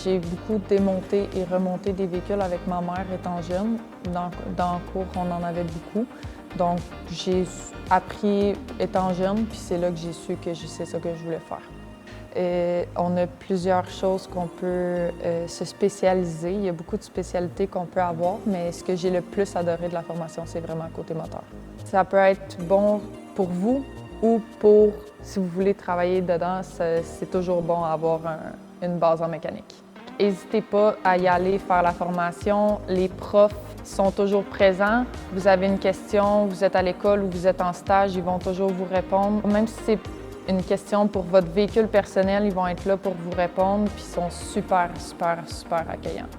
J'ai beaucoup démonté et remonté des véhicules avec ma mère étant jeune. Dans le cours, on en avait beaucoup. Donc, j'ai appris étant jeune, puis c'est là que j'ai su que c'est ça que je voulais faire. On a plusieurs choses qu'on peut se spécialiser. Il y a beaucoup de spécialités qu'on peut avoir, mais ce que j'ai le plus adoré de la formation, c'est vraiment le côté moteur. Ça peut être bon pour vous ou pour, si vous voulez travailler dedans, c'est toujours bon d'avoir une base en mécanique. N'hésitez pas à y aller faire la formation. Les profs sont toujours présents. Vous avez une question, vous êtes à l'école ou vous êtes en stage, ils vont toujours vous répondre. Même si c'est une question pour votre véhicule personnel, ils vont être là pour vous répondre, puis ils sont super accueillants.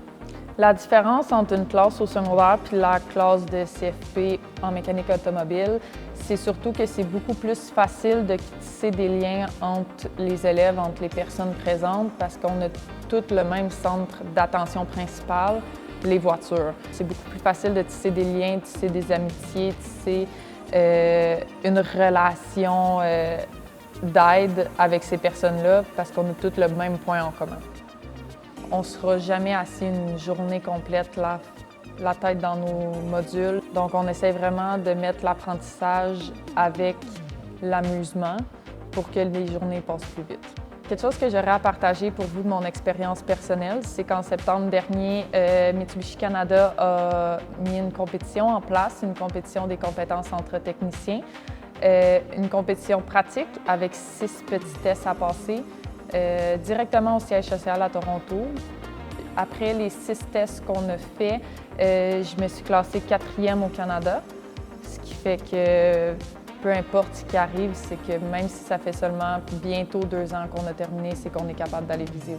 La différence entre une classe au secondaire puis la classe de CFP en mécanique automobile, c'est surtout que c'est beaucoup plus facile de tisser des liens entre les élèves, entre les personnes présentes, parce qu'on a tout le même centre d'attention principal, les voitures. C'est beaucoup plus facile de tisser des liens, tisser des amitiés, tisser une relation d'aide avec ces personnes-là, parce qu'on a tous le même point en commun. On ne sera jamais assis une journée complète la tête dans nos modules. Donc, on essaie vraiment de mettre l'apprentissage avec l'amusement pour que les journées passent plus vite. Quelque chose que j'aurais à partager pour vous de mon expérience personnelle, c'est qu'en septembre dernier, Mitsubishi Canada a mis une compétition en place, une compétition des compétences entre techniciens. Une compétition pratique avec 6 petits tests à passer. Directement au siège social à Toronto. Après les 6 tests qu'on a faits, je me suis classée 4e au Canada, ce qui fait que peu importe ce qui arrive, c'est que même si ça fait seulement bientôt 2 ans qu'on a terminé, c'est qu'on est capable d'aller viser